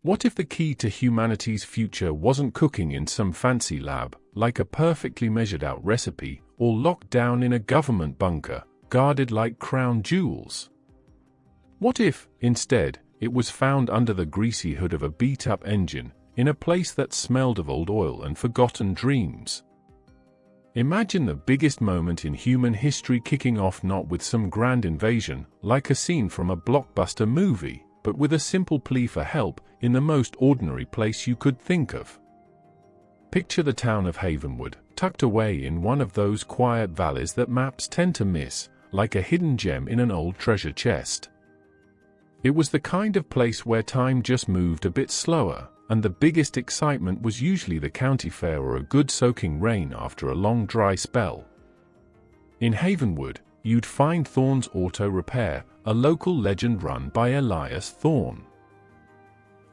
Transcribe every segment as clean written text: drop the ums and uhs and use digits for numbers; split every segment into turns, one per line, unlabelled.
What if the key to humanity's future wasn't cooking in some fancy lab, like a perfectly measured out recipe, or locked down in a government bunker, guarded like crown jewels? What if, instead, it was found under the greasy hood of a beat-up engine, in a place that smelled of old oil and forgotten dreams? Imagine the biggest moment in human history kicking off not with some grand invasion, like a scene from a blockbuster movie, but with a simple plea for help in the most ordinary place you could think of. Picture the town of Havenwood, tucked away in one of those quiet valleys that maps tend to miss, like a hidden gem in an old treasure chest. It was the kind of place where time just moved a bit slower, and the biggest excitement was usually the county fair or a good soaking rain after a long dry spell. In Havenwood, you'd find Thorne's Auto Repair, a local legend run by Elias Thorne.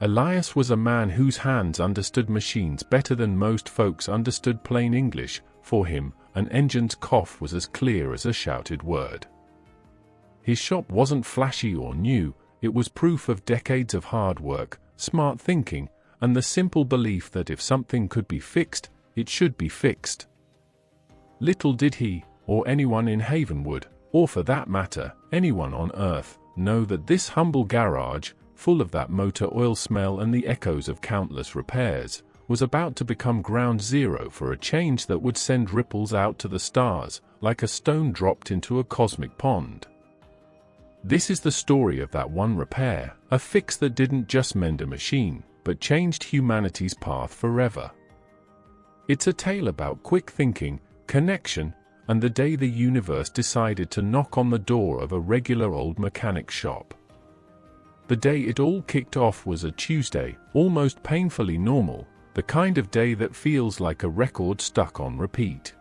Elias was a man whose hands understood machines better than most folks understood plain English. For him, an engine's cough was as clear as a shouted word. His shop wasn't flashy or new, it was proof of decades of hard work, smart thinking, and the simple belief that if something could be fixed, it should be fixed. Little did he, or anyone in Havenwood, or for that matter, anyone on Earth, know that this humble garage, full of that motor oil smell and the echoes of countless repairs, was about to become ground zero for a change that would send ripples out to the stars, like a stone dropped into a cosmic pond. This is the story of that one repair, a fix that didn't just mend a machine, but changed humanity's path forever. It's a tale about quick thinking, connection, and the day the universe decided to knock on the door of a regular old mechanic shop. The day it all kicked off was a Tuesday, almost painfully normal, the kind of day that feels like a record stuck on repeat.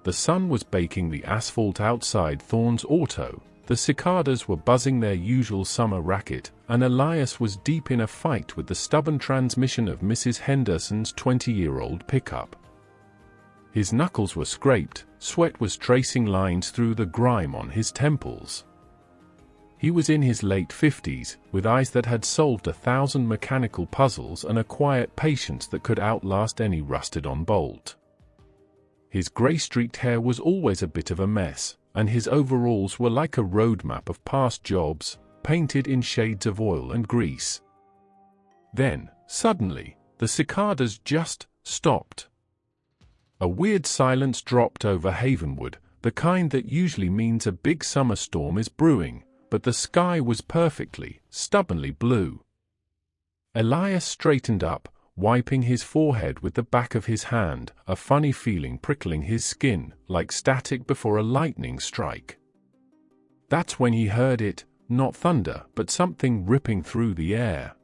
The sun was baking the asphalt outside Thorne's Auto, the cicadas were buzzing their usual summer racket, and Elias was deep in a fight with the stubborn transmission of Mrs. Henderson's 20-year-old pickup. His knuckles were scraped, sweat was tracing lines through the grime on his temples. He was in his late 50s, with eyes that had solved 1,000 mechanical puzzles and a quiet patience that could outlast any rusted-on bolt. His grey-streaked hair was always a bit of a mess, and his overalls were like a roadmap of past jobs, painted in shades of oil and grease. Then, suddenly, the cicadas just stopped. A weird silence dropped over Havenwood, the kind that usually means a big summer storm is brewing, but the sky was perfectly, stubbornly blue. Elias straightened up, wiping his forehead with the back of his hand, a funny feeling prickling his skin, like static before a lightning strike. That's when he heard it, not thunder, but something ripping through the air.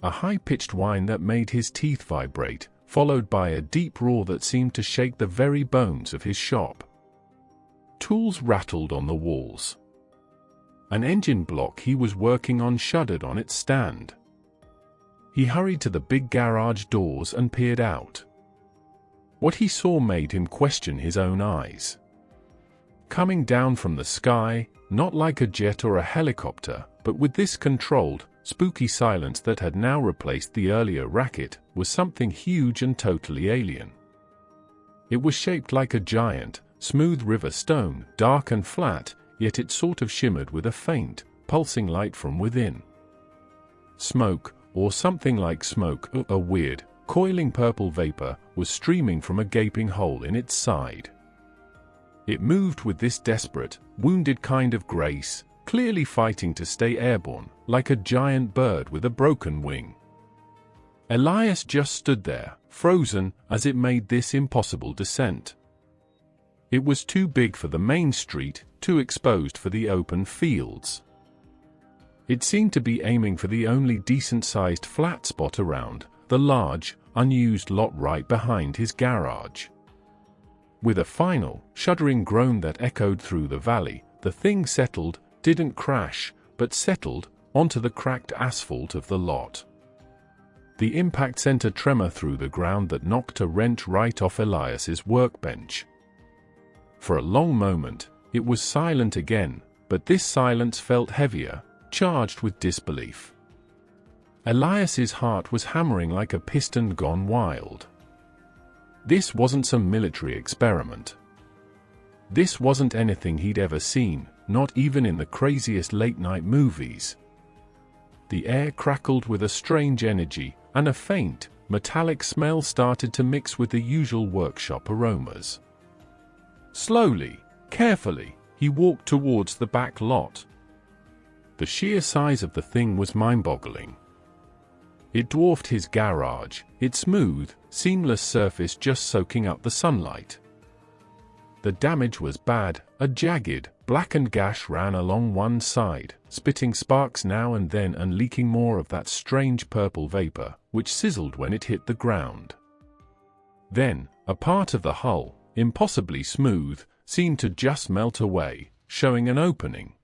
A high-pitched whine that made his teeth vibrate, followed by a deep roar that seemed to shake the very bones of his shop. Tools rattled on the walls. An engine block he was working on shuddered on its stand. He hurried to the big garage doors and peered out. What he saw made him question his own eyes. Coming down from the sky, not like a jet or a helicopter, but with this controlled, spooky silence that had now replaced the earlier racket, was something huge and totally alien. It was shaped like a giant, smooth river stone, dark and flat, yet it sort of shimmered with a faint, pulsing light from within. Smoke, or something like smoke, a weird, coiling purple vapor, was streaming from a gaping hole in its side. It moved with this desperate, wounded kind of grace, clearly fighting to stay airborne, like a giant bird with a broken wing. Elias just stood there, frozen, as it made this impossible descent. It was too big for the main street, too exposed for the open fields. It seemed to be aiming for the only decent-sized flat spot around, the large, unused lot right behind his garage. With a final, shuddering groan that echoed through the valley, the thing settled, didn't crash, but settled, onto the cracked asphalt of the lot. The impact sent a tremor through the ground that knocked a wrench right off Elias's workbench. For a long moment, it was silent again, but this silence felt heavier, charged with disbelief. Elias's heart was hammering like a piston gone wild. This wasn't some military experiment. This wasn't anything he'd ever seen, not even in the craziest late-night movies. The air crackled with a strange energy, and a faint, metallic smell started to mix with the usual workshop aromas. Slowly, carefully, he walked towards the back lot. The sheer size of the thing was mind-boggling. It dwarfed his garage, its smooth, seamless surface just soaking up the sunlight. The damage was bad. A jagged, blackened gash ran along one side, spitting sparks now and then and leaking more of that strange purple vapor, which sizzled when it hit the ground. Then, a part of the hull, impossibly smooth, seemed to just melt away, showing an opening.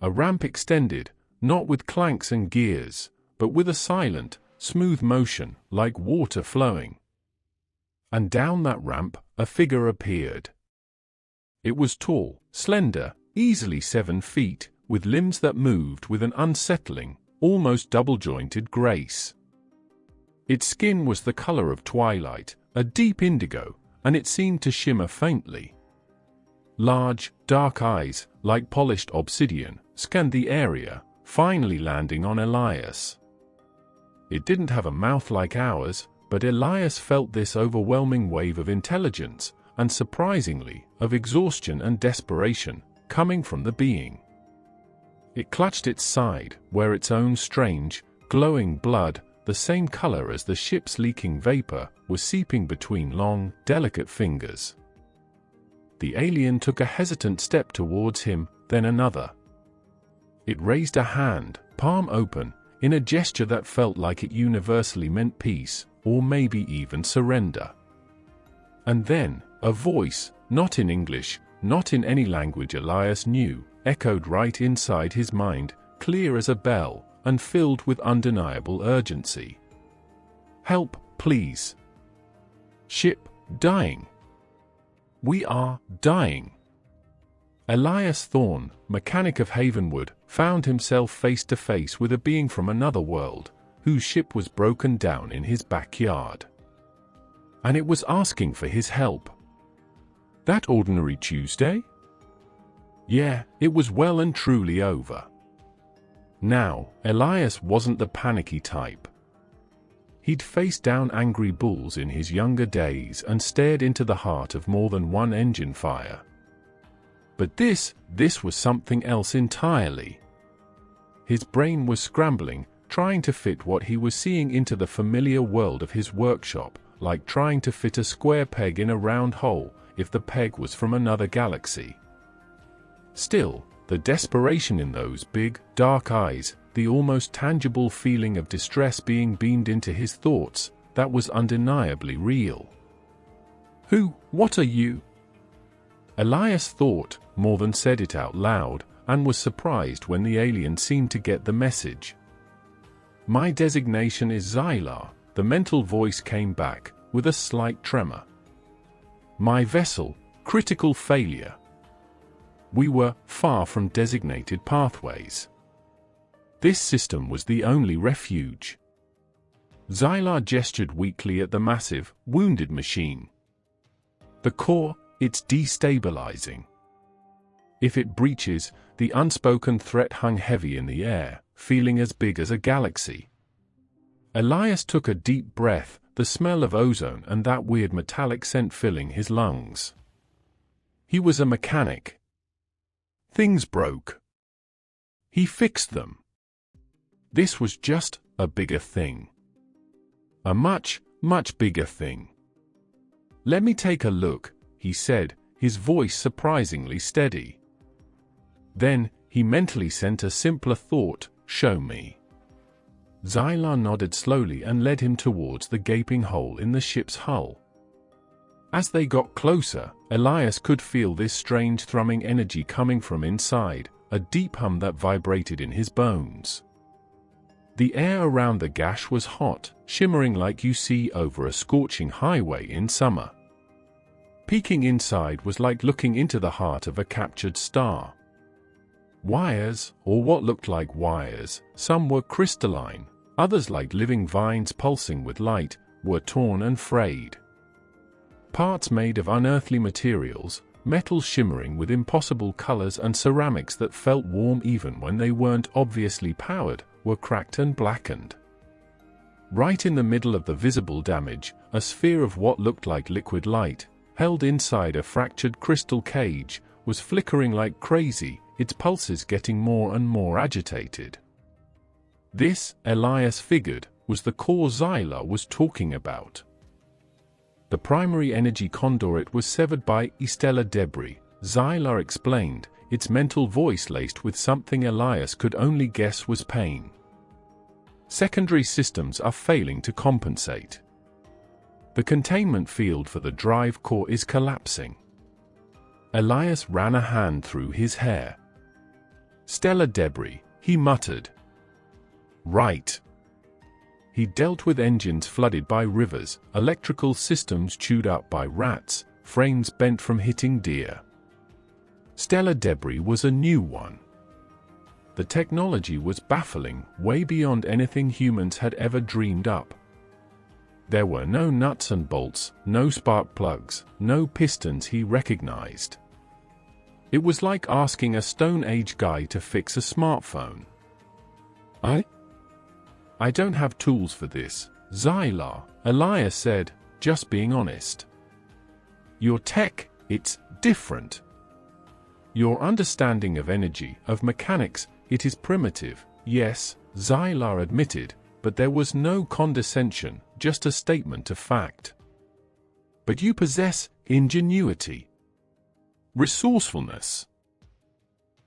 A ramp extended, not with clanks and gears, but with a silent, smooth motion, like water flowing. And down that ramp, a figure appeared. It was tall, slender, easily 7 feet, with limbs that moved with an unsettling, almost double-jointed grace. Its skin was the color of twilight, a deep indigo, and it seemed to shimmer faintly. Large, dark eyes, like polished obsidian, scanned the area, finally landing on Elias. It didn't have a mouth like ours, but Elias felt this overwhelming wave of intelligence, and surprisingly, of exhaustion and desperation, coming from the being. It clutched its side, where its own strange, glowing blood, the same color as the ship's leaking vapor, was seeping between long, delicate fingers. The alien took a hesitant step towards him, then another. It raised a hand, palm open, in a gesture that felt like it universally meant peace, or maybe even surrender. And then, a voice, not in English, not in any language Elias knew, echoed right inside his mind, clear as a bell, and filled with undeniable urgency. "Help, please. Ship, dying. We are dying." Elias Thorne, mechanic of Havenwood, found himself face to face with a being from another world, whose ship was broken down in his backyard. And it was asking for his help. That ordinary Tuesday? Yeah, it was well and truly over. Now, Elias wasn't the panicky type. He'd faced down angry bulls in his younger days and stared into the heart of more than one engine fire. But this was something else entirely. His brain was scrambling, trying to fit what he was seeing into the familiar world of his workshop, like trying to fit a square peg in a round hole, if the peg was from another galaxy. Still, the desperation in those big, dark eyes, the almost tangible feeling of distress being beamed into his thoughts, that was undeniably real. What are you? Elias thought, more than said it out loud, and was surprised when the alien seemed to get the message. "My designation is Xylar," the mental voice came back, with a slight tremor. "My vessel, critical failure." We were far from designated pathways. This system was the only refuge. Xylar gestured weakly at the massive, wounded machine. "The core, it's destabilizing. If it breaches," the unspoken threat hung heavy in the air, feeling as big as a galaxy. Elias took a deep breath, the smell of ozone and that weird metallic scent filling his lungs. He was a mechanic. Things broke. He fixed them. This was just a bigger thing. A much, much bigger thing. "Let me take a look," he said, his voice surprisingly steady. Then, he mentally sent a simpler thought, "Show me." Xylar nodded slowly and led him towards the gaping hole in the ship's hull. As they got closer, Elias could feel this strange thrumming energy coming from inside, a deep hum that vibrated in his bones. The air around the gash was hot, shimmering like you see over a scorching highway in summer. Peeking inside was like looking into the heart of a captured star. Wires, or what looked like wires, some were crystalline, Others, like living vines pulsing with light, were torn and frayed. Parts made of unearthly materials, metals shimmering with impossible colors, and ceramics that felt warm even when they weren't obviously powered, were cracked and blackened. Right in the middle of the visible damage, a sphere of what looked like liquid light, held inside a fractured crystal cage, was flickering like crazy, its pulses getting more and more agitated. This, Elias figured, was the core Xylar was talking about. The primary energy conduit was severed by stellar debris, Xylar explained, its mental voice laced with something Elias could only guess was pain. Secondary systems are failing to compensate. The containment field for the drive core is collapsing. Elias ran a hand through his hair. Stellar debris, he muttered. Right. He dealt with engines flooded by rivers, electrical systems chewed up by rats, frames bent from hitting deer. Stellar debris was a new one. The technology was baffling, way beyond anything humans had ever dreamed up. There were no nuts and bolts, no spark plugs, no pistons he recognized. It was like asking a Stone Age guy to fix a smartphone. I don't have tools for this, Xylar, Elias said, just being honest. Your tech, it's different. Your understanding of energy, of mechanics, it is primitive, yes, Xylar admitted, but there was no condescension, just a statement of fact. But you possess ingenuity. Resourcefulness.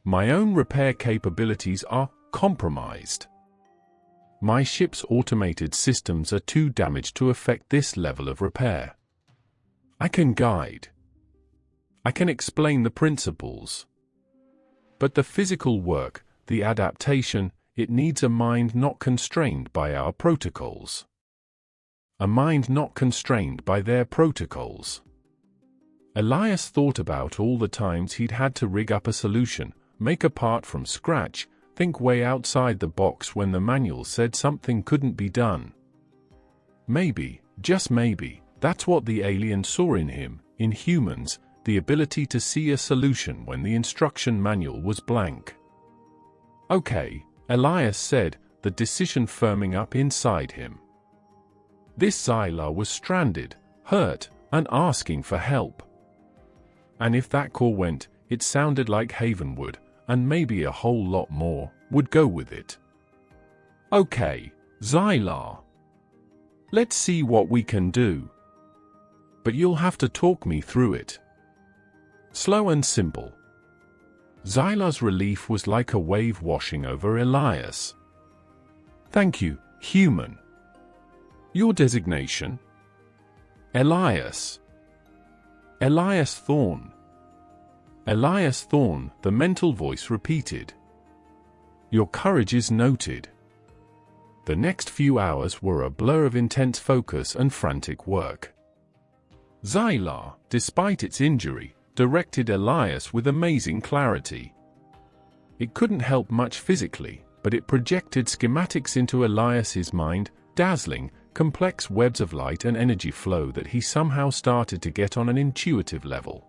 My own repair capabilities are compromised. My ship's automated systems are too damaged to effect this level of repair. I can guide. I can explain the principles. But the physical work, the adaptation, it needs a mind not constrained by our protocols. A mind not constrained by their protocols. Elias thought about all the times he'd had to rig up a solution, make a part from scratch, think way outside the box when the manual said something couldn't be done. Maybe, just maybe, that's what the alien saw in him, in humans, the ability to see a solution when the instruction manual was blank. Okay, Elias said, the decision firming up inside him. This Xylar was stranded, hurt, and asking for help. And if that core went, it sounded like Haven would, and maybe a whole lot more, would go with it. Okay, Xylar. Let's see what we can do. But you'll have to talk me through it. Slow and simple. Xylar's relief was like a wave washing over Elias. Thank you, human. Your designation? Elias. Elias Thorne. Elias Thorne, the mental voice repeated. Your courage is noted. The next few hours were a blur of intense focus and frantic work. Xylar, despite its injury, directed Elias with amazing clarity. It couldn't help much physically, but it projected schematics into Elias's mind, dazzling, complex webs of light and energy flow that he somehow started to get on an intuitive level.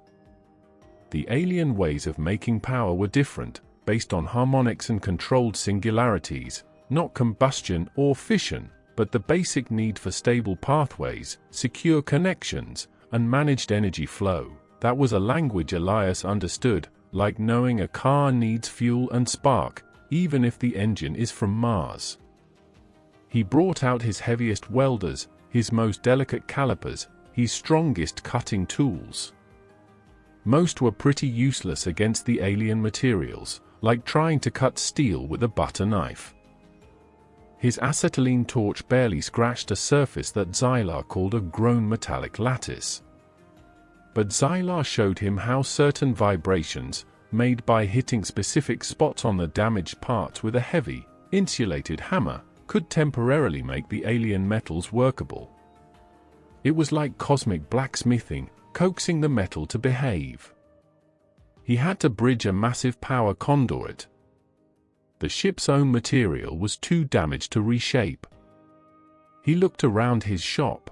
The alien ways of making power were different, based on harmonics and controlled singularities, not combustion or fission, but the basic need for stable pathways, secure connections, and managed energy flow. That was a language Elias understood, like knowing a car needs fuel and spark, even if the engine is from Mars. He brought out his heaviest welders, his most delicate calipers, his strongest cutting tools. Most were pretty useless against the alien materials, like trying to cut steel with a butter knife. His acetylene torch barely scratched a surface that Xylar called a grown metallic lattice. But Xylar showed him how certain vibrations, made by hitting specific spots on the damaged parts with a heavy, insulated hammer, could temporarily make the alien metals workable. It was like cosmic blacksmithing, coaxing the metal to behave. He had to bridge a massive power conduit. The ship's own material was too damaged to reshape, He looked around his shop.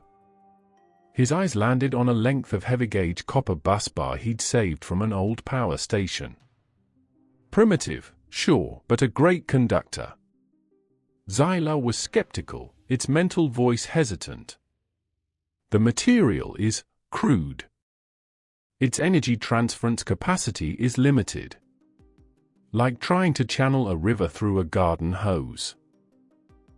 His eyes landed on a length of heavy-gauge copper bus bar he'd saved from an old power station. Primitive, sure, but a great conductor. Zyla was skeptical, its mental voice hesitant. The material is crude. Its energy transference capacity is limited. Like trying to channel a river through a garden hose.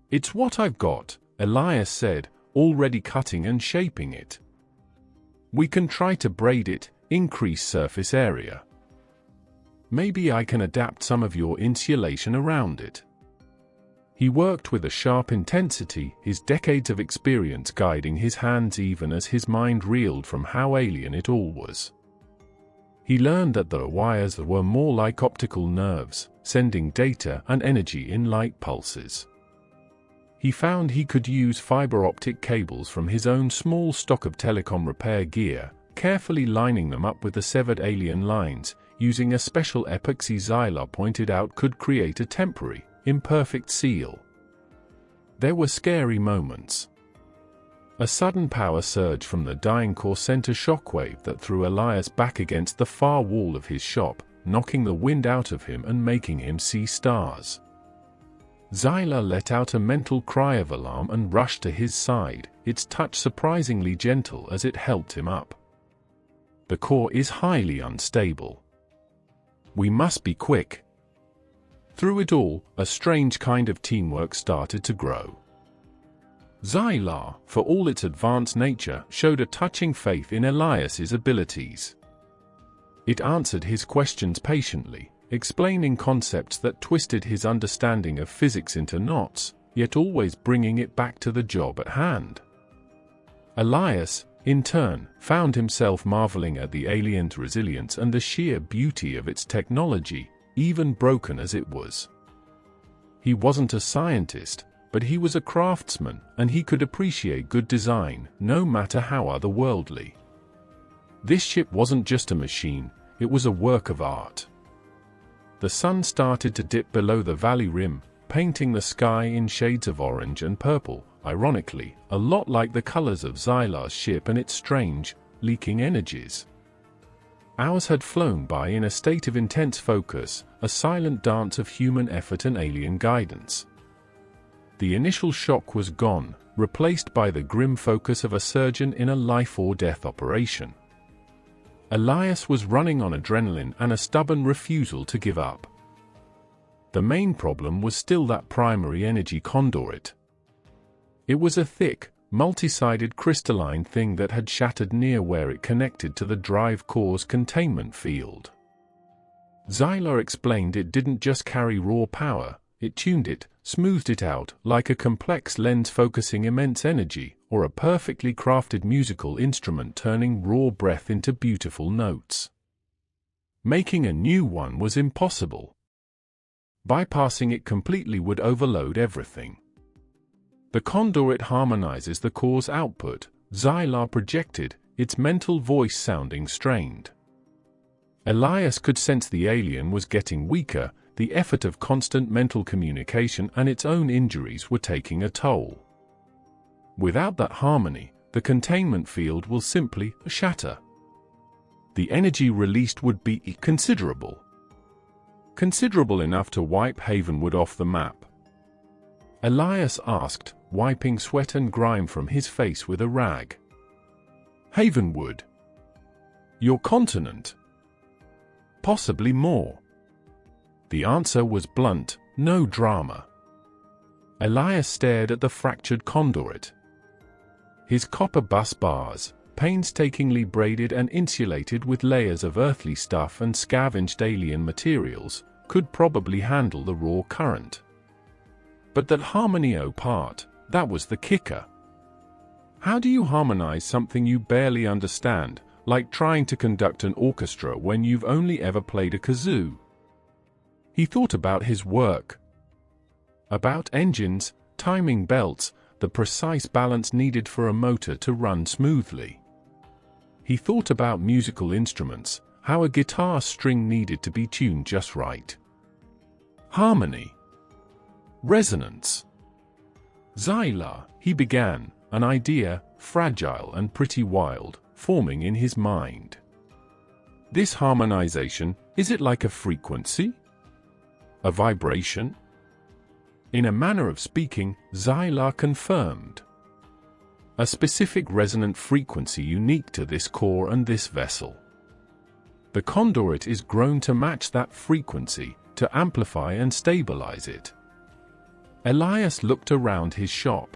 It's what I've got, Elias said, already cutting and shaping it. We can try to braid it, increase surface area. Maybe I can adapt some of your insulation around it. He worked with a sharp intensity, his decades of experience guiding his hands even as his mind reeled from how alien it all was. He learned that the wires were more like optical nerves, sending data and energy in light pulses. He found he could use fiber optic cables from his own small stock of telecom repair gear, carefully lining them up with the severed alien lines, using a special epoxy Zyla pointed out could create a temporary, imperfect seal. There were scary moments. A sudden power surge from the dying core sent a shockwave that threw Elias back against the far wall of his shop, knocking the wind out of him and making him see stars. Zyla let out a mental cry of alarm and rushed to his side, its touch surprisingly gentle as it helped him up. The core is highly unstable. We must be quick. Through it all, a strange kind of teamwork started to grow. Zyla, for all its advanced nature, showed a touching faith in Elias's abilities. It answered his questions patiently, explaining concepts that twisted his understanding of physics into knots, yet always bringing it back to the job at hand. Elias, in turn, found himself marveling at the alien's resilience and the sheer beauty of its technology, even broken as it was. He wasn't a scientist, but he was a craftsman, and he could appreciate good design, no matter how otherworldly. This ship wasn't just a machine, it was a work of art. The sun started to dip below the valley rim, painting the sky in shades of orange and purple, ironically, a lot like the colors of Zyla's ship and its strange, leaking energies. Hours had flown by in a state of intense focus, a silent dance of human effort and alien guidance. The initial shock was gone, replaced by the grim focus of a surgeon in a life-or-death operation. Elias was running on adrenaline and a stubborn refusal to give up. The main problem was still that primary energy conduit. It was a thick, multi-sided crystalline thing that had shattered near where it connected to the drive core's containment field. Zyla explained it didn't just carry raw power, it tuned it, smoothed it out, like a complex lens focusing immense energy, or a perfectly crafted musical instrument turning raw breath into beautiful notes. Making a new one was impossible. Bypassing it completely would overload everything. The conduit harmonizes the core's output, Zyla projected, its mental voice sounding strained. Elias could sense the alien was getting weaker, the effort of constant mental communication and its own injuries were taking a toll. Without that harmony, the containment field will simply shatter. The energy released would be considerable. Considerable enough to wipe Havenwood off the map. Elias asked, wiping sweat and grime from his face with a rag. Havenwood? Your continent? Possibly more. The answer was blunt, no drama. Elias stared at the fractured conduit. His copper bus bars, painstakingly braided and insulated with layers of earthly stuff and scavenged alien materials, could probably handle the raw current. But that harmony part, that was the kicker. How do you harmonize something you barely understand, like trying to conduct an orchestra when you've only ever played a kazoo? He thought about his work. About engines, timing belts, the precise balance needed for a motor to run smoothly. He thought about musical instruments, how a guitar string needed to be tuned just right. Harmony. Resonance. Xylar, he began, an idea, fragile and pretty wild, forming in his mind. This harmonization, is it like a frequency? A vibration? In a manner of speaking, Xylar confirmed. A specific resonant frequency unique to this core and this vessel. The conduit is grown to match that frequency, to amplify and stabilize it. Elias looked around his shop.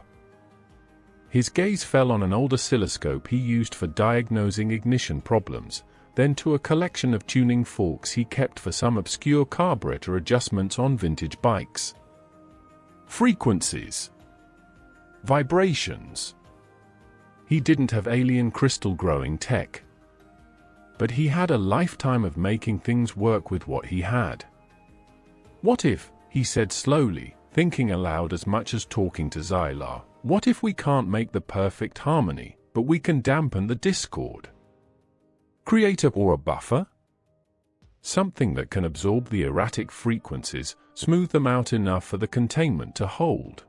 His gaze fell on an old oscilloscope he used for diagnosing ignition problems, then to a collection of tuning forks he kept for some obscure carburetor adjustments on vintage bikes. Frequencies. Vibrations. He didn't have alien crystal growing tech. But he had a lifetime of making things work with what he had. What if, he said slowly, thinking aloud as much as talking to Xylar, what if we can't make the perfect harmony, but we can dampen the discord? Create a buffer? Something that can absorb the erratic frequencies, smooth them out enough for the containment to hold.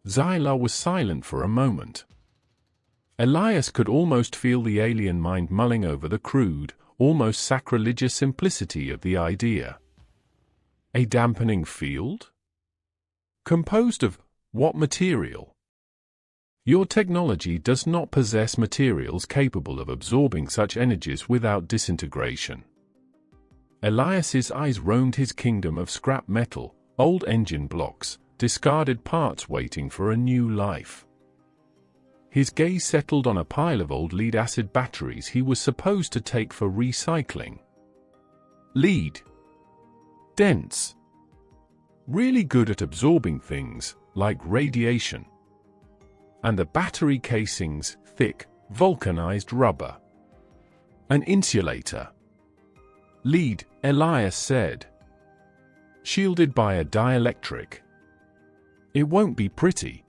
Xylar was silent for a moment. Elias could almost feel the alien mind mulling over the crude, almost sacrilegious simplicity of the idea. A dampening field? Composed of what material? Your technology does not possess materials capable of absorbing such energies without disintegration. Elias's eyes roamed his kingdom of scrap metal, old engine blocks, discarded parts waiting for a new life. His gaze settled on a pile of old lead-acid batteries he was supposed to take for recycling. Lead. Dense. Really good at absorbing things, like radiation. And the battery casings, thick, vulcanized rubber. An insulator. Lead, Elias said. Shielded by a dielectric. It won't be pretty.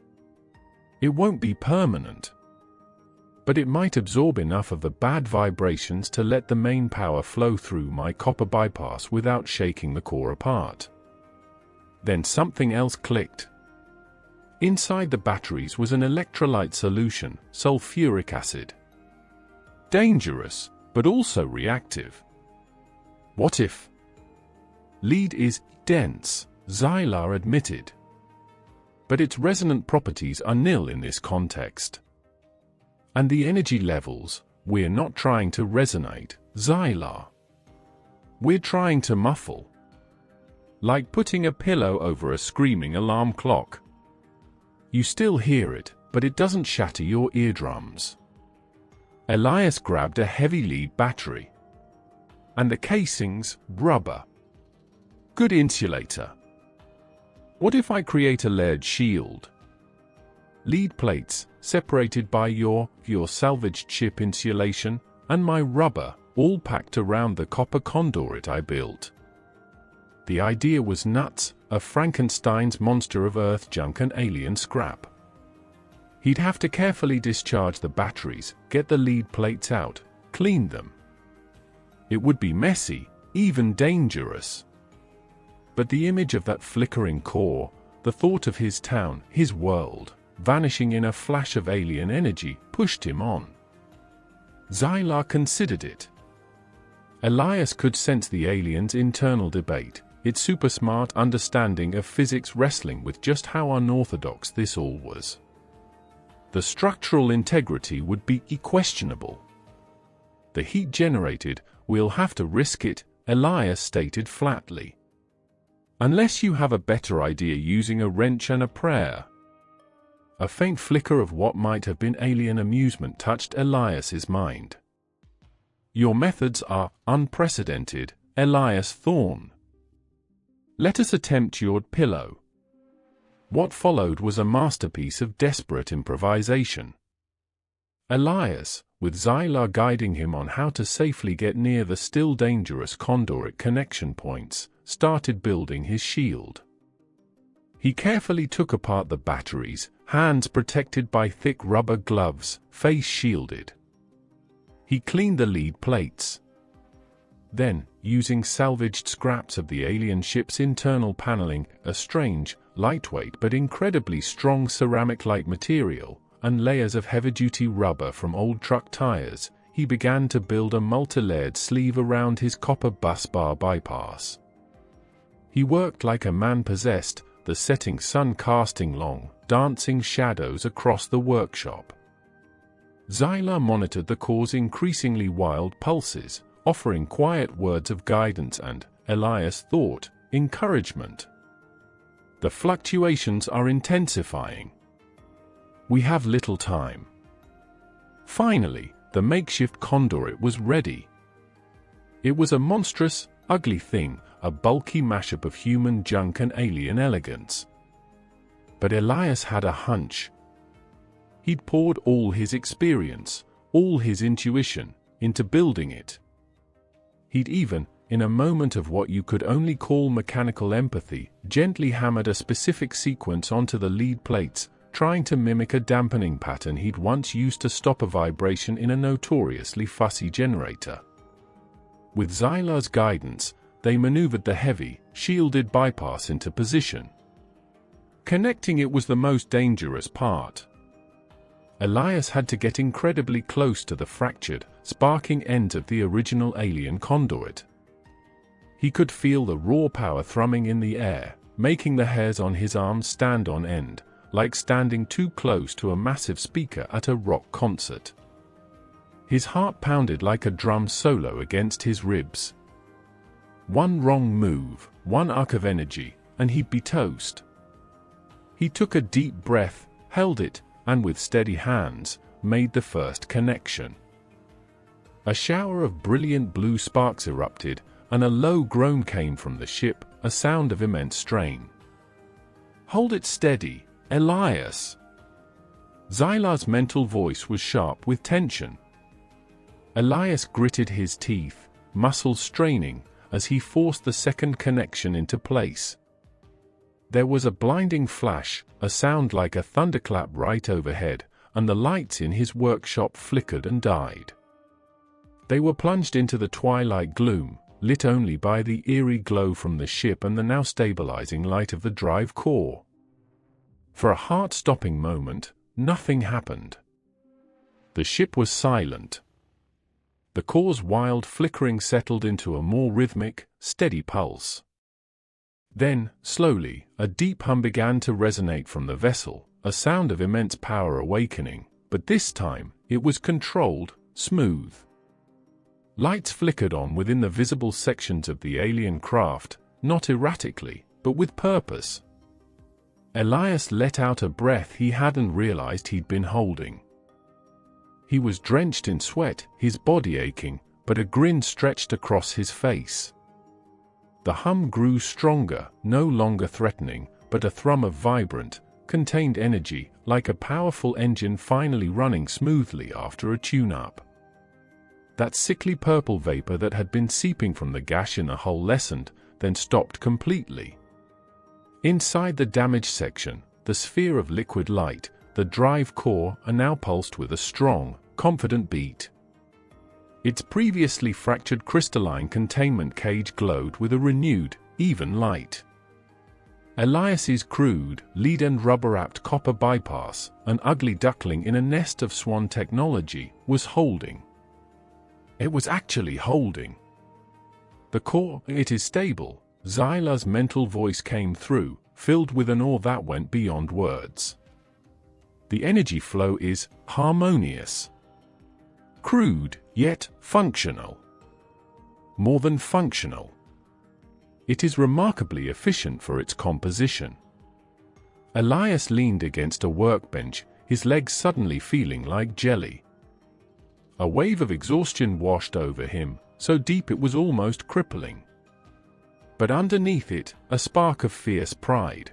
It won't be permanent. But it might absorb enough of the bad vibrations to let the main power flow through my copper bypass without shaking the core apart. Then something else clicked. Inside the batteries was an electrolyte solution, sulfuric acid. Dangerous, but also reactive. What if? Lead is dense, Xylar admitted. But its resonant properties are nil in this context. And the energy levels, we're not trying to resonate, Xylar. We're trying to muffle. Like putting a pillow over a screaming alarm clock. You still hear it, but it doesn't shatter your eardrums. Elias grabbed a heavy lead battery. And the casings, rubber. Good insulator. What if I create a layered shield? Lead plates, separated by your salvaged chip insulation, and my rubber, all packed around the copper conduit I built. The idea was nuts, a Frankenstein's monster of earth junk and alien scrap. He'd have to carefully discharge the batteries, get the lead plates out, clean them. It would be messy, even dangerous. But the image of that flickering core, the thought of his town, his world, vanishing in a flash of alien energy, pushed him on. Xylar considered it. Elias could sense the aliens' internal debate, its super-smart understanding of physics wrestling with just how unorthodox this all was. The structural integrity would be questionable. The heat generated, we'll have to risk it, Elias stated flatly. Unless you have a better idea using a wrench and a prayer. A faint flicker of what might have been alien amusement touched Elias's mind. Your methods are unprecedented, Elias Thorne. Let us attempt your pillow. What followed was a masterpiece of desperate improvisation. Elias, with Xylar guiding him on how to safely get near the still dangerous conduit connection points, started building his shield. He carefully took apart the batteries, hands protected by thick rubber gloves, face shielded. He cleaned the lead plates. Then, using salvaged scraps of the alien ship's internal paneling, a strange, lightweight but incredibly strong ceramic-like material, and layers of heavy-duty rubber from old truck tires. He began to build a multi-layered sleeve around his copper bus bar bypass. He worked like a man possessed, the setting sun casting long, dancing shadows across the workshop. Zyla monitored the core's increasingly wild pulses, offering quiet words of guidance and, Elias thought, encouragement. The fluctuations are intensifying. We have little time. Finally, the makeshift conduit was ready. It was a monstrous, ugly thing, a bulky mashup of human junk and alien elegance. But Elias had a hunch. He'd poured all his experience, all his intuition, into building it. He'd even, in a moment of what you could only call mechanical empathy, gently hammered a specific sequence onto the lead plates, trying to mimic a dampening pattern he'd once used to stop a vibration in a notoriously fussy generator. With Zyla's guidance, they maneuvered the heavy, shielded bypass into position. Connecting it was the most dangerous part. Elias had to get incredibly close to the fractured, sparking ends of the original alien conduit. He could feel the raw power thrumming in the air, making the hairs on his arms stand on end, like standing too close to a massive speaker at a rock concert. His heart pounded like a drum solo against his ribs. One wrong move, one arc of energy, and he'd be toast. He took a deep breath, held it, and with steady hands, made the first connection. A shower of brilliant blue sparks erupted, and a low groan came from the ship, a sound of immense strain. "Hold it steady, Elias." Zyla's mental voice was sharp with tension. Elias gritted his teeth, muscles straining, as he forced the second connection into place. There was a blinding flash, a sound like a thunderclap right overhead, and the lights in his workshop flickered and died. They were plunged into the twilight gloom, lit only by the eerie glow from the ship and the now stabilizing light of the drive core. For a heart-stopping moment, nothing happened. The ship was silent. The core's wild flickering settled into a more rhythmic, steady pulse. Then, slowly, a deep hum began to resonate from the vessel, a sound of immense power awakening, but this time, it was controlled, smooth. Lights flickered on within the visible sections of the alien craft, not erratically, but with purpose. Elias let out a breath he hadn't realized he'd been holding. He was drenched in sweat, his body aching, but a grin stretched across his face. The hum grew stronger, no longer threatening, but a thrum of vibrant, contained energy, like a powerful engine finally running smoothly after a tune-up. That sickly purple vapor that had been seeping from the gash in the hull lessened, then stopped completely. Inside the damaged section, the sphere of liquid light, the drive core, are now pulsed with a strong, confident beat. Its previously fractured crystalline containment cage glowed with a renewed, even light. Elias's crude, lead and rubber-wrapped copper bypass, an ugly duckling in a nest of swan technology, was holding. It was actually holding. The core, it is stable. Zyla's mental voice came through, filled with an awe that went beyond words. The energy flow is harmonious. Crude, yet functional. More than functional. It is remarkably efficient for its composition. Elias leaned against a workbench, his legs suddenly feeling like jelly. A wave of exhaustion washed over him, so deep it was almost crippling. But underneath it, a spark of fierce pride.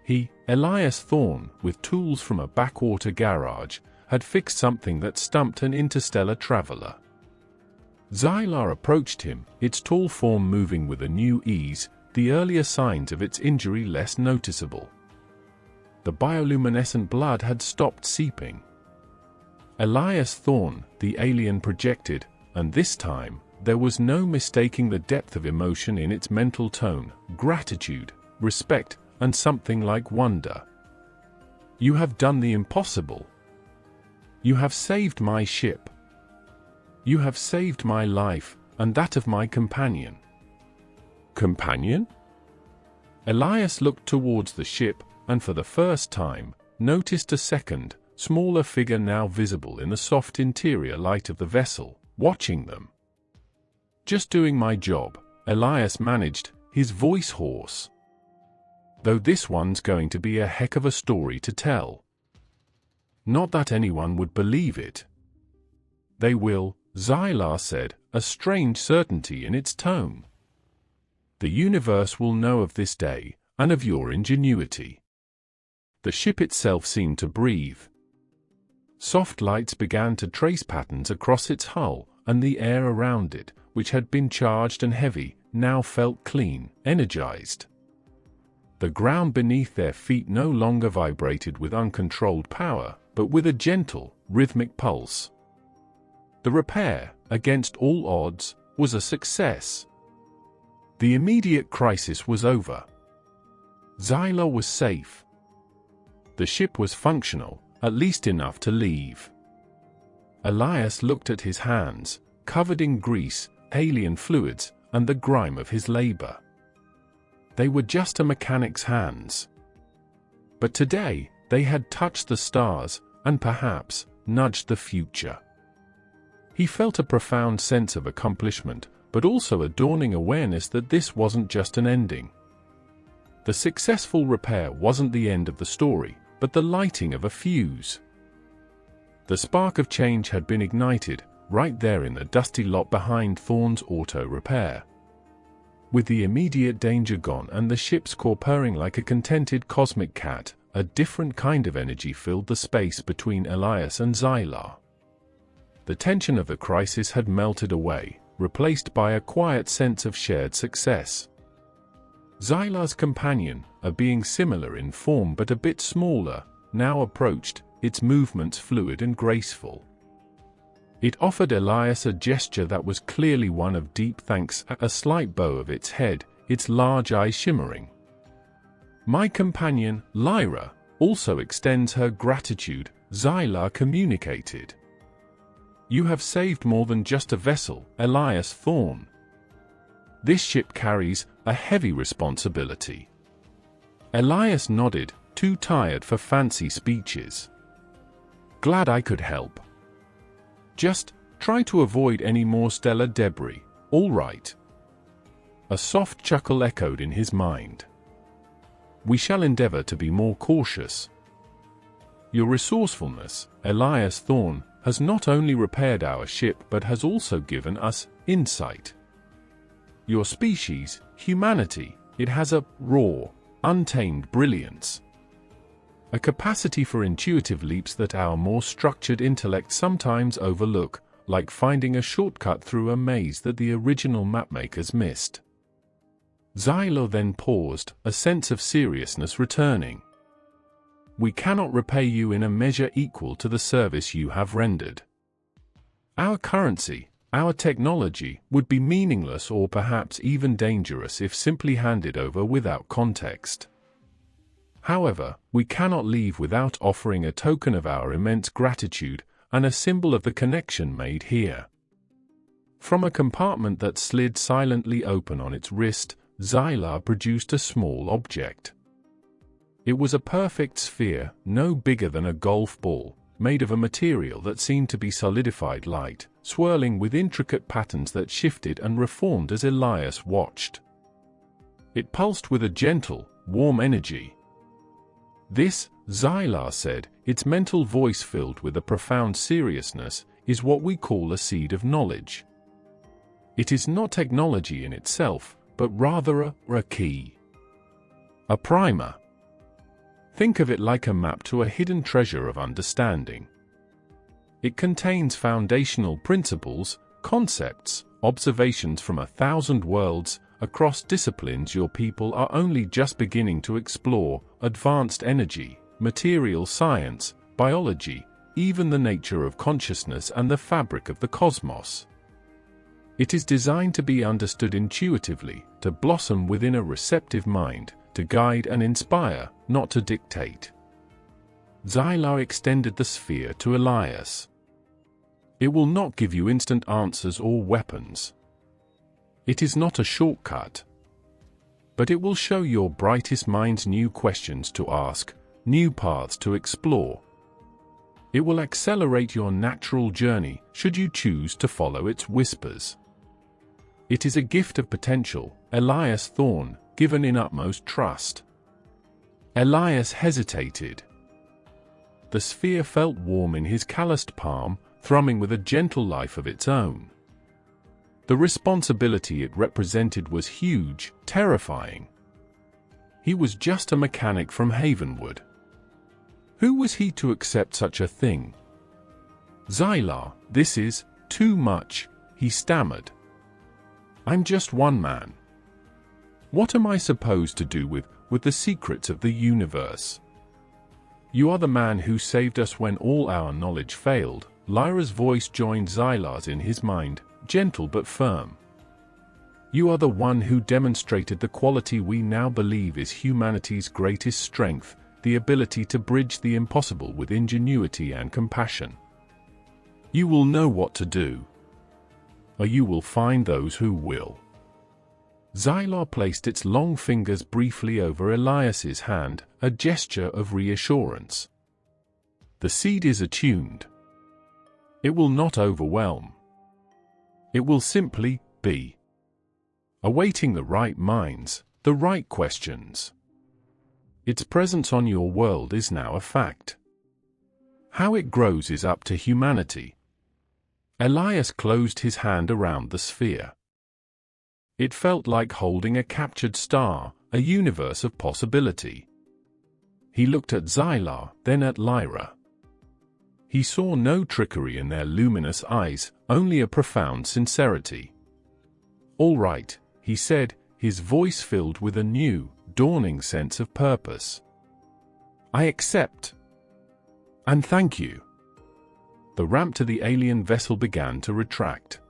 He, Elias Thorne, with tools from a backwater garage, had fixed something that stumped an interstellar traveler. Zyla approached him, its tall form moving with a new ease, the earlier signs of its injury less noticeable. The bioluminescent blood had stopped seeping. Elias Thorne, the alien projected, and this time, There was no mistaking the depth of emotion in its mental tone: gratitude, respect, and something like wonder. "You have done the impossible. You have saved my ship. You have saved my life, and that of my companion." Companion? Elias looked towards the ship, and for the first time, noticed a second, smaller figure now visible in the soft interior light of the vessel, watching them. "Just doing my job," Elias managed, his voice hoarse. "Though this one's going to be a heck of a story to tell." "Not that anyone would believe it." "They will," Zylar said, a strange certainty in its tone. "The universe will know of this day, and of your ingenuity." The ship itself seemed to breathe. Soft lights began to trace patterns across its hull, and the air around it, which had been charged and heavy, now felt clean, energized. The ground beneath their feet no longer vibrated with uncontrolled power, but with a gentle, rhythmic pulse. The repair, against all odds, was a success. The immediate crisis was over. Zylar was safe. The ship was functional, at least enough to leave. Elias looked at his hands, covered in grease, alien fluids, and the grime of his labor. They were just a mechanic's hands. But today, they had touched the stars, and perhaps, nudged the future. He felt a profound sense of accomplishment, but also a dawning awareness that this wasn't just an ending. The successful repair wasn't the end of the story, but the lighting of a fuse. The spark of change had been ignited, right there in the dusty lot behind Thorn's auto repair. With the immediate danger gone and the ship's core purring like a contented cosmic cat, a different kind of energy filled the space between Elias and Zylar. The tension of the crisis had melted away, replaced by a quiet sense of shared success. Zylar's companion, a being similar in form but a bit smaller, now approached, its movements fluid and graceful. It offered Elias a gesture that was clearly one of deep thanks, a slight bow of its head, its large eyes shimmering. "My companion, Lyra, also extends her gratitude," Zylar communicated. "You have saved more than just a vessel, Elias Thorn. This ship carries a heavy responsibility." Elias nodded, too tired for fancy speeches. "Glad I could help. Just try to avoid any more stellar debris, all right?" A soft chuckle echoed in his mind. "We shall endeavor to be more cautious." "Your resourcefulness, Elias Thorn, has not only repaired our ship but has also given us insight. Your species, humanity, it has a raw, untamed brilliance. A capacity for intuitive leaps that our more structured intellect sometimes overlook, like finding a shortcut through a maze that the original mapmakers missed." Zylar then paused, a sense of seriousness returning. "We cannot repay you in a measure equal to the service you have rendered. Our currency, our technology, would be meaningless or perhaps even dangerous if simply handed over without context. However, we cannot leave without offering a token of our immense gratitude and a symbol of the connection made here." From a compartment that slid silently open on its wrist, Zylar produced a small object. It was a perfect sphere, no bigger than a golf ball, made of a material that seemed to be solidified light, swirling with intricate patterns that shifted and reformed as Elias watched. It pulsed with a gentle, warm energy. "This," Zylar said, its mental voice filled with a profound seriousness, "is what we call a seed of knowledge. It is not technology in itself, but rather a key. A primer. Think of it like a map to a hidden treasure of understanding. It contains foundational principles, concepts, observations from 1,000 worlds, across disciplines your people are only just beginning to explore: advanced energy, material science, biology, even the nature of consciousness and the fabric of the cosmos. It is designed to be understood intuitively, to blossom within a receptive mind, to guide and inspire, not to dictate. Xylar extended the sphere to Elias. It will not give you instant answers or weapons. It is not a shortcut. But it will show your brightest minds new questions to ask, new paths to explore. It will accelerate your natural journey, should you choose to follow its whispers. It is a gift of potential, Elias Thorne, given in utmost trust. Elias hesitated. The sphere felt warm in his calloused palm, thrumming with a gentle life of its own. The responsibility it represented was huge, terrifying. He was just a mechanic from Havenwood. Who was he to accept such a thing? Xylar, this is too much, he stammered. I'm just one man. What am I supposed to do with the secrets of the universe? You are the man who saved us when all our knowledge failed. Lyra's voice joined Xylar's in his mind, gentle but firm. You are the one who demonstrated the quality we now believe is humanity's greatest strength, the ability to bridge the impossible with ingenuity and compassion. You will know what to do. Or you will find those who will. Xylar placed its long fingers briefly over Elias's hand, a gesture of reassurance. The seed is attuned. It will not overwhelm. It will simply be. Awaiting the right minds, the right questions. Its presence on your world is now a fact. How it grows is up to humanity. Elias closed his hand around the sphere. It felt like holding a captured star, a universe of possibility. He looked at Xylar, then at Lyra. He saw no trickery in their luminous eyes, only a profound sincerity. "All right," he said, his voice filled with a new, dawning sense of purpose. "I accept. And thank you." The ramp to the alien vessel began to retract.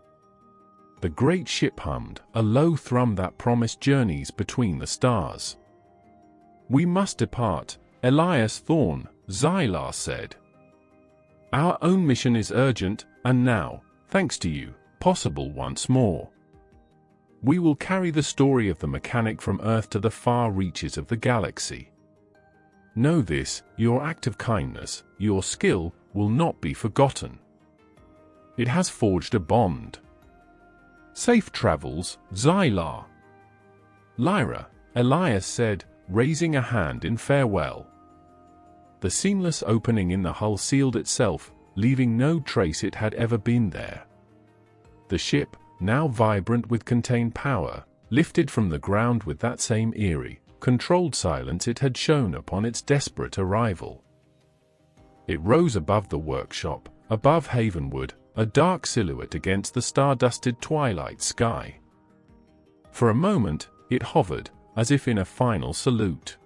The great ship hummed, a low thrum that promised journeys between the stars. "We must depart, Elias Thorne," Xylar said. "Our own mission is urgent, and now, thanks to you, possible once more. We will carry the story of the mechanic from Earth to the far reaches of the galaxy. Know this, your act of kindness, your skill, will not be forgotten. It has forged a bond. Safe travels, Xylar." "Lyra," Elias said, raising a hand in farewell. The seamless opening in the hull sealed itself, leaving no trace it had ever been there. The ship, now vibrant with contained power, lifted from the ground with that same eerie, controlled silence it had shown upon its desperate arrival. It rose above the workshop, above Havenwood, a dark silhouette against the star-dusted twilight sky. For a moment, it hovered, as if in a final salute.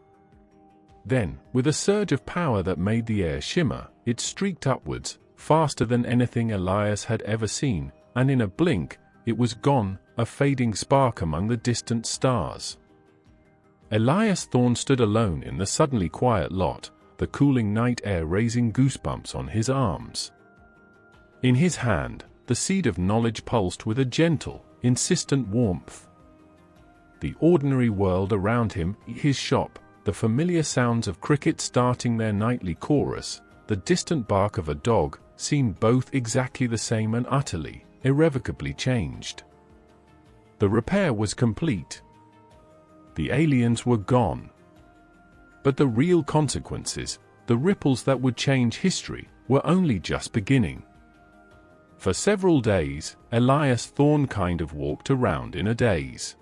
Then, with a surge of power that made the air shimmer, it streaked upwards, faster than anything Elias had ever seen, and in a blink, it was gone, a fading spark among the distant stars. Elias Thorne stood alone in the suddenly quiet lot, the cooling night air raising goosebumps on his arms. In his hand, the seed of knowledge pulsed with a gentle, insistent warmth. The ordinary world around him, his shop, the familiar sounds of crickets starting their nightly chorus, the distant bark of a dog, seemed both exactly the same and utterly, irrevocably changed. The repair was complete. The aliens were gone. But the real consequences, the ripples that would change history, were only just beginning. For several days, Elias Thorne kind of walked around in a daze.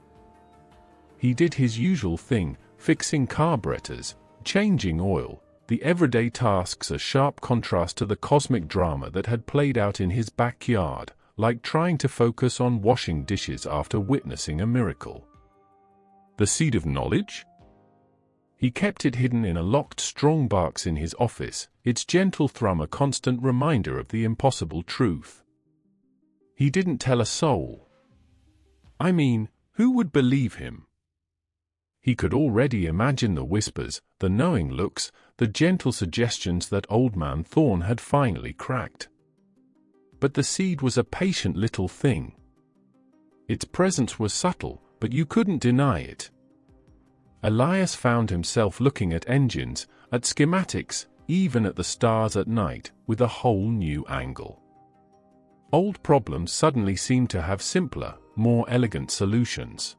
He did his usual thing, fixing carburetors, changing oil, the everyday tasks, a sharp contrast to the cosmic drama that had played out in his backyard, like trying to focus on washing dishes after witnessing a miracle. The seed of knowledge? He kept it hidden in a locked strong box in his office, its gentle thrum a constant reminder of the impossible truth. He didn't tell a soul. I mean, who would believe him? He could already imagine the whispers, the knowing looks, the gentle suggestions that Old Man Thorn had finally cracked. But the seed was a patient little thing. Its presence was subtle, but you couldn't deny it. Elias found himself looking at engines, at schematics, even at the stars at night, with a whole new angle. Old problems suddenly seemed to have simpler, more elegant solutions.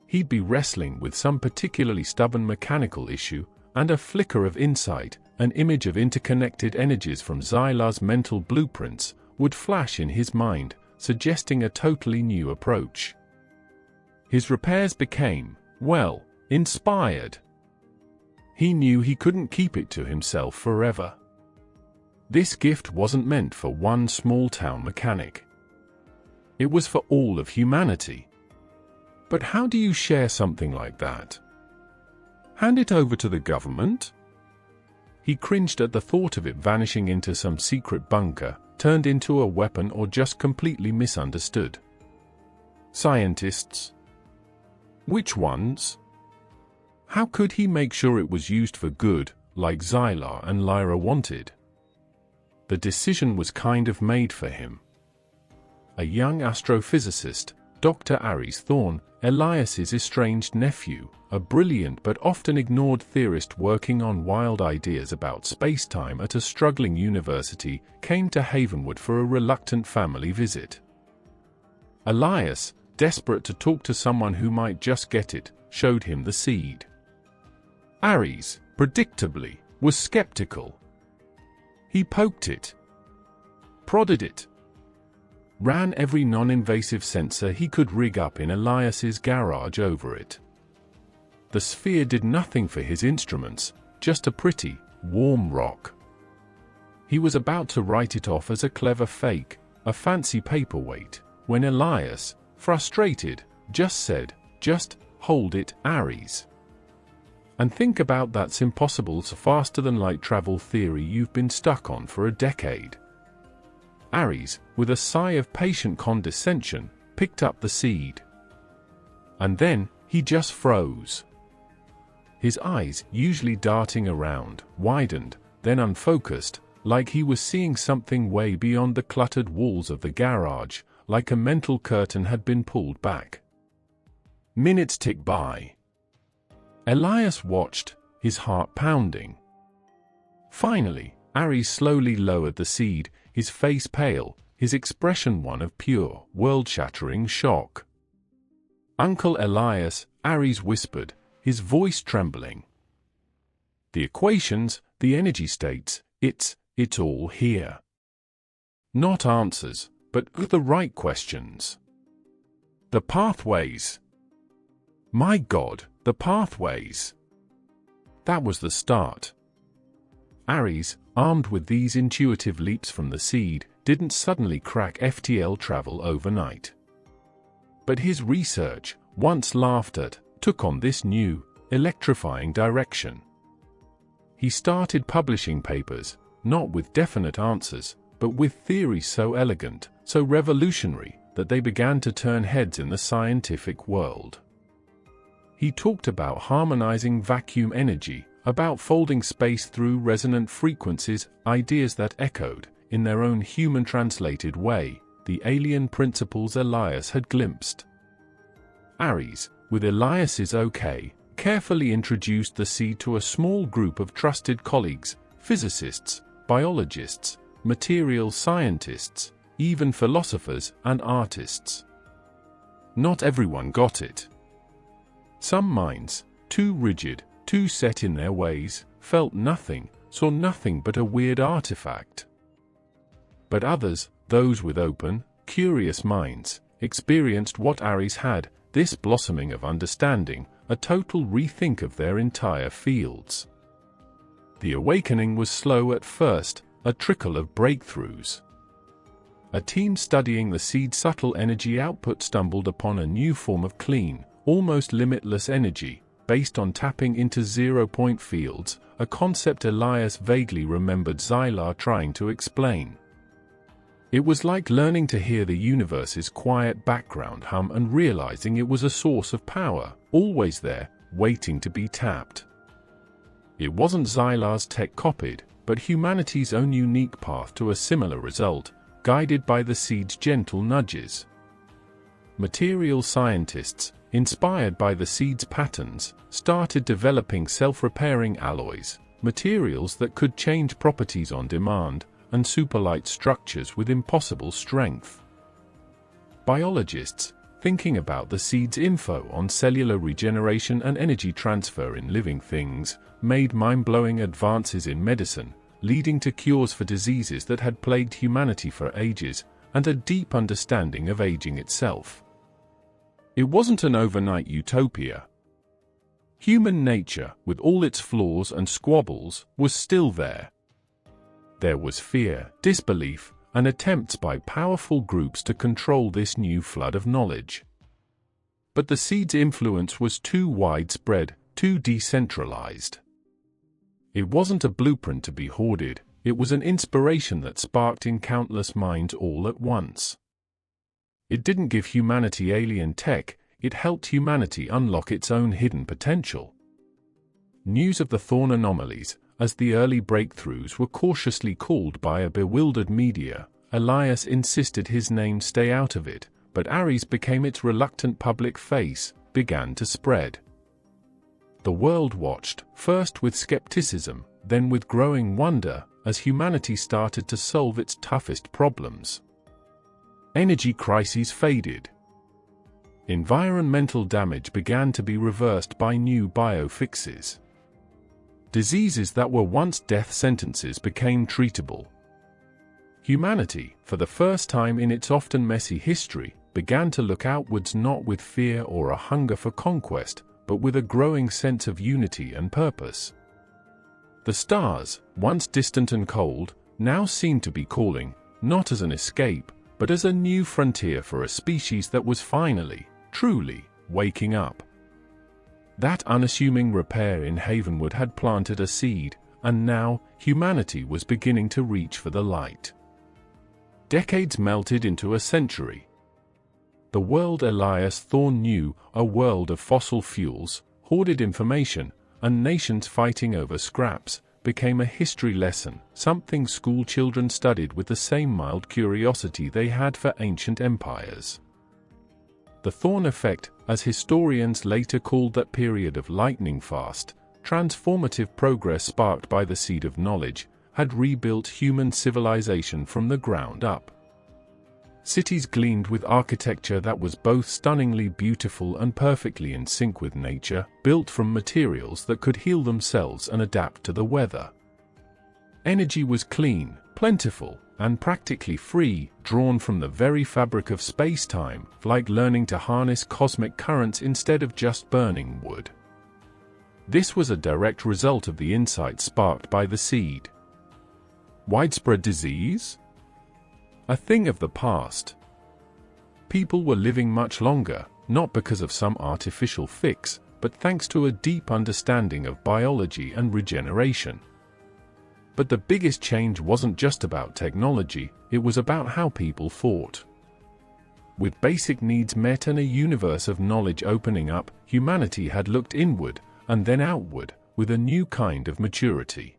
He'd be wrestling with some particularly stubborn mechanical issue, and a flicker of insight, an image of interconnected energies from Zylar's mental blueprints, would flash in his mind, suggesting a totally new approach. His repairs became, well, inspired. He knew he couldn't keep it to himself forever. This gift wasn't meant for one small-town mechanic. It was for all of humanity. But how do you share something like that? Hand it over to the government? He cringed at the thought of it vanishing into some secret bunker, turned into a weapon, or just completely misunderstood. Scientists? Which ones? How could he make sure it was used for good, like Zylar and Lyra wanted? The decision was kind of made for him. A young astrophysicist, Dr. Aries Thorn, Elias's estranged nephew, a brilliant but often ignored theorist working on wild ideas about space-time at a struggling university, came to Havenwood for a reluctant family visit. Elias, desperate to talk to someone who might just get it, showed him the seed. Aries, predictably, was skeptical. He poked it, prodded it, ran every non-invasive sensor he could rig up in Elias's garage over it. The sphere did nothing for his instruments, just a pretty, warm rock. He was about to write it off as a clever fake, a fancy paperweight, when Elias, frustrated, just said, "Just hold it, Aries. And think about that's impossible to faster-than-light travel theory you've been stuck on for a decade." Aries, with a sigh of patient condescension, picked up the seed. And then, he just froze. His eyes, usually darting around, widened, then unfocused, like he was seeing something way beyond the cluttered walls of the garage, like a mental curtain had been pulled back. Minutes ticked by. Elias watched, his heart pounding. Finally, Aries slowly lowered the seed, his face pale, his expression one of pure, world-shattering shock. "Uncle Elias," Aries whispered, his voice trembling. "The equations, the energy states, it's all here. Not answers, but the right questions. The pathways. My God, the pathways." That was the start. Aries, armed with these intuitive leaps from the seed, didn't suddenly crack FTL travel overnight. But his research, once laughed at, took on this new, electrifying direction. He started publishing papers, not with definite answers, but with theories so elegant, so revolutionary, that they began to turn heads in the scientific world. He talked about harmonizing vacuum energy, about folding space through resonant frequencies, ideas that echoed, in their own human-translated way, the alien principles Elias had glimpsed. Aries, with Elias's okay, carefully introduced the seed to a small group of trusted colleagues, physicists, biologists, material scientists, even philosophers and artists. Not everyone got it. Some minds, too rigid, too set in their ways, felt nothing, saw nothing but a weird artifact. But others, those with open, curious minds, experienced what Aries had, this blossoming of understanding, a total rethink of their entire fields. The awakening was slow at first, a trickle of breakthroughs. A team studying the seed's subtle energy output stumbled upon a new form of clean, almost limitless energy, based on tapping into zero-point fields, a concept Elias vaguely remembered Zylar trying to explain. It was like learning to hear the universe's quiet background hum and realizing it was a source of power, always there, waiting to be tapped. It wasn't Xylar's tech copied, but humanity's own unique path to a similar result, guided by the seed's gentle nudges. Material scientists, inspired by the seed's patterns, started developing self-repairing alloys, materials that could change properties on demand, and superlight structures with impossible strength. Biologists, thinking about the seed's info on cellular regeneration and energy transfer in living things, made mind-blowing advances in medicine, leading to cures for diseases that had plagued humanity for ages, and a deep understanding of aging itself. It wasn't an overnight utopia. Human nature, with all its flaws and squabbles, was still there. There was fear, disbelief, and attempts by powerful groups to control this new flood of knowledge. But the seed's influence was too widespread, too decentralized. It wasn't a blueprint to be hoarded, it was an inspiration that sparked in countless minds all at once. It didn't give humanity alien tech, it helped humanity unlock its own hidden potential. News of the Thorn anomalies, as the early breakthroughs were cautiously called by a bewildered media, Elias insisted his name stay out of it, but Ares became its reluctant public face, began to spread. The world watched, first with skepticism, then with growing wonder, as humanity started to solve its toughest problems. Energy crises faded. Environmental damage began to be reversed by new biofixes. Diseases that were once death sentences became treatable. Humanity, for the first time in its often messy history, began to look outwards not with fear or a hunger for conquest, but with a growing sense of unity and purpose. The stars, once distant and cold, now seemed to be calling, not as an escape, but as a new frontier for a species that was finally, truly, waking up. That unassuming repair in Havenwood had planted a seed, and now, humanity was beginning to reach for the light. Decades melted into a century. The world Elias Thorne knew, a world of fossil fuels, hoarded information, and nations fighting over scraps, became a history lesson, something school children studied with the same mild curiosity they had for ancient empires. The Thorne effect, as historians later called that period of lightning-fast, transformative progress sparked by the seed of knowledge, had rebuilt human civilization from the ground up. Cities gleamed with architecture that was both stunningly beautiful and perfectly in sync with nature, built from materials that could heal themselves and adapt to the weather. Energy was clean, plentiful, and practically free, drawn from the very fabric of space-time, like learning to harness cosmic currents instead of just burning wood. This was a direct result of the insight sparked by the seed. Widespread disease? A thing of the past. People were living much longer, not because of some artificial fix, but thanks to a deep understanding of biology and regeneration. But the biggest change wasn't just about technology, it was about how people thought. With basic needs met and a universe of knowledge opening up, humanity had looked inward, and then outward, with a new kind of maturity.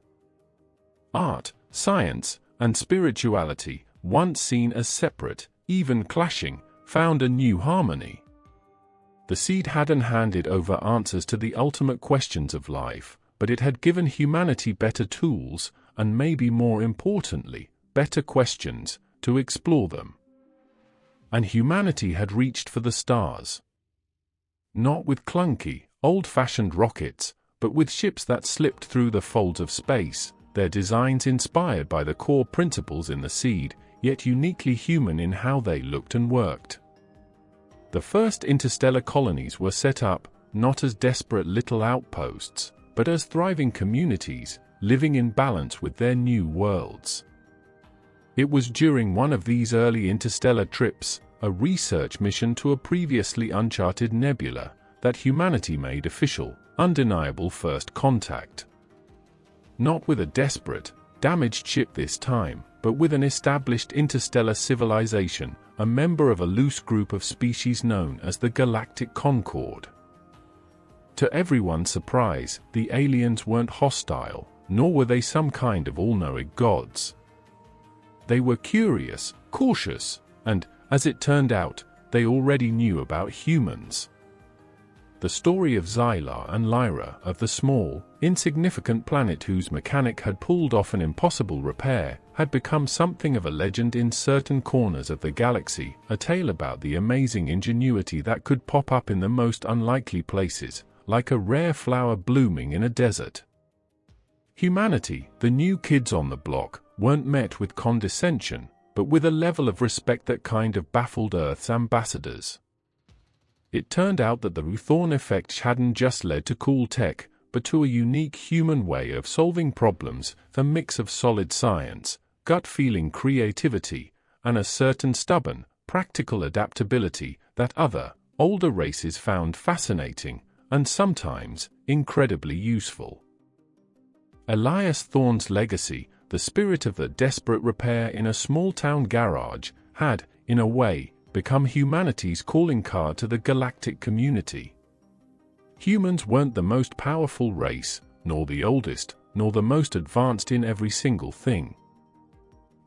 Art, science, and spirituality, once seen as separate, even clashing, found a new harmony. The seed hadn't handed over answers to the ultimate questions of life, but it had given humanity better tools, and maybe more importantly, better questions, to explore them. And humanity had reached for the stars. Not with clunky, old-fashioned rockets, but with ships that slipped through the folds of space, their designs inspired by the core principles in the seed, yet uniquely human in how they looked and worked. The first interstellar colonies were set up, not as desperate little outposts, but as thriving communities, living in balance with their new worlds. It was during one of these early interstellar trips, a research mission to a previously uncharted nebula, that humanity made official, undeniable first contact. Not with a desperate, damaged ship this time, but with an established interstellar civilization, a member of a loose group of species known as the Galactic Concord. To everyone's surprise, the aliens weren't hostile, nor were they some kind of all-knowing gods. They were curious, cautious, and, as it turned out, they already knew about humans. The story of Xylar and Lyra, of the small, insignificant planet whose mechanic had pulled off an impossible repair, had become something of a legend in certain corners of the galaxy, a tale about the amazing ingenuity that could pop up in the most unlikely places, like a rare flower blooming in a desert. Humanity, the new kids on the block, weren't met with condescension, but with a level of respect that kind of baffled Earth's ambassadors. It turned out that the Ruthorn effect hadn't just led to cool tech, but to a unique human way of solving problems, the mix of solid science, gut-feeling creativity, and a certain stubborn, practical adaptability that other, older races found fascinating, and sometimes incredibly useful. Elias Thorne's legacy, the spirit of the desperate repair in a small-town garage, had, in a way, become humanity's calling card to the galactic community. Humans weren't the most powerful race, nor the oldest, nor the most advanced in every single thing.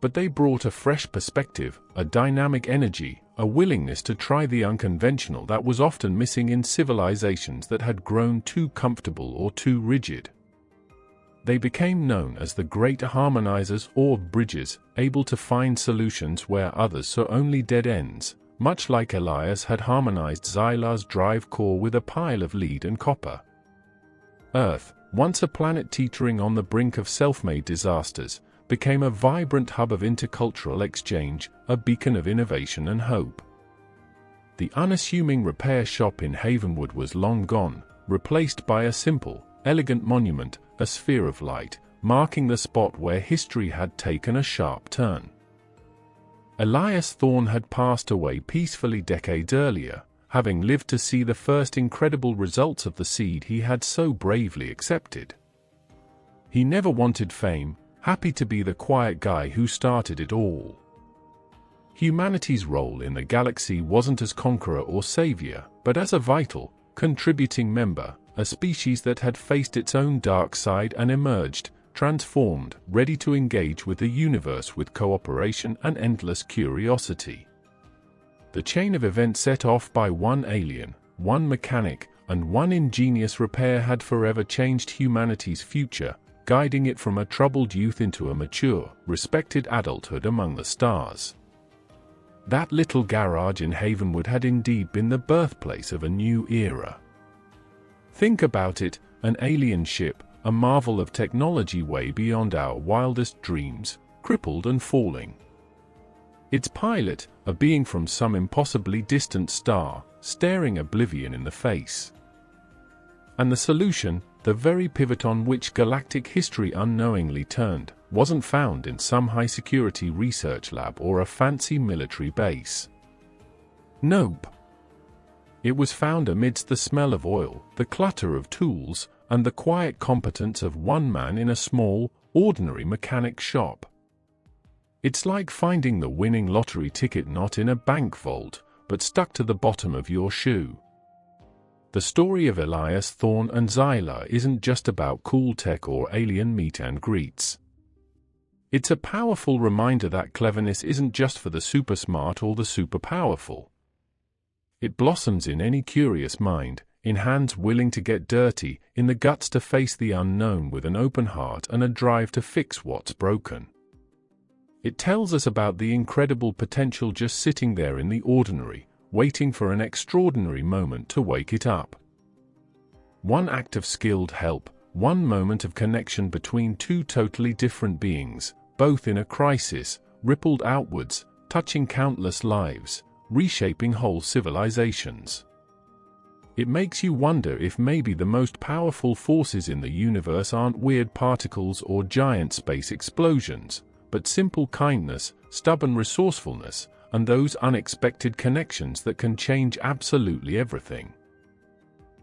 But they brought a fresh perspective, a dynamic energy, a willingness to try the unconventional that was often missing in civilizations that had grown too comfortable or too rigid. They became known as the great harmonizers or bridges, able to find solutions where others saw only dead ends, much like Elias had harmonized Xylar's drive core with a pile of lead and copper. Earth, once a planet teetering on the brink of self-made disasters, became a vibrant hub of intercultural exchange, a beacon of innovation and hope. The unassuming repair shop in Havenwood was long gone, replaced by a simple, elegant monument, a sphere of light, marking the spot where history had taken a sharp turn. Elias Thorne had passed away peacefully decades earlier, having lived to see the first incredible results of the seed he had so bravely accepted. He never wanted fame, happy to be the quiet guy who started it all. Humanity's role in the galaxy wasn't as conqueror or savior, but as a vital, contributing member, a species that had faced its own dark side and emerged, transformed, ready to engage with the universe with cooperation and endless curiosity. The chain of events set off by one alien, one mechanic, and one ingenious repair had forever changed humanity's future, guiding it from a troubled youth into a mature, respected adulthood among the stars. That little garage in Havenwood had indeed been the birthplace of a new era. Think about it, an alien ship, a marvel of technology way beyond our wildest dreams, crippled and falling. Its pilot, a being from some impossibly distant star, staring oblivion in the face. And the solution, the very pivot on which galactic history unknowingly turned, wasn't found in some high-security research lab or a fancy military base. Nope. It was found amidst the smell of oil, the clutter of tools, and the quiet competence of one man in a small, ordinary mechanic shop. It's like finding the winning lottery ticket not in a bank vault, but stuck to the bottom of your shoe. The story of Elias Thorne and Xylar isn't just about cool tech or alien meet and greets. It's a powerful reminder that cleverness isn't just for the super smart or the super powerful. It blossoms in any curious mind, in hands willing to get dirty, in the guts to face the unknown with an open heart and a drive to fix what's broken. It tells us about the incredible potential just sitting there in the ordinary, waiting for an extraordinary moment to wake it up. One act of skilled help, one moment of connection between two totally different beings, both in a crisis, rippled outwards, touching countless lives, reshaping whole civilizations. It makes you wonder if maybe the most powerful forces in the universe aren't weird particles or giant space explosions, but simple kindness, stubborn resourcefulness, and those unexpected connections that can change absolutely everything.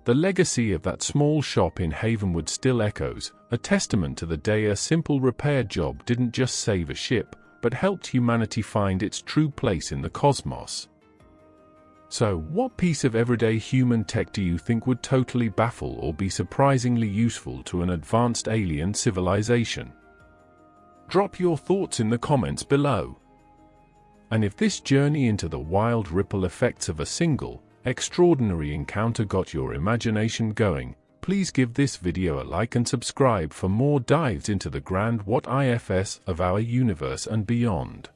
The legacy of that small shop in Havenwood still echoes, a testament to the day a simple repair job didn't just save a ship, but helped humanity find its true place in the cosmos. So, what piece of everyday human tech do you think would totally baffle or be surprisingly useful to an advanced alien civilization? Drop your thoughts in the comments below. And if this journey into the wild ripple effects of a single, extraordinary encounter got your imagination going, please give this video a like and subscribe for more dives into the grand what-ifs of our universe and beyond.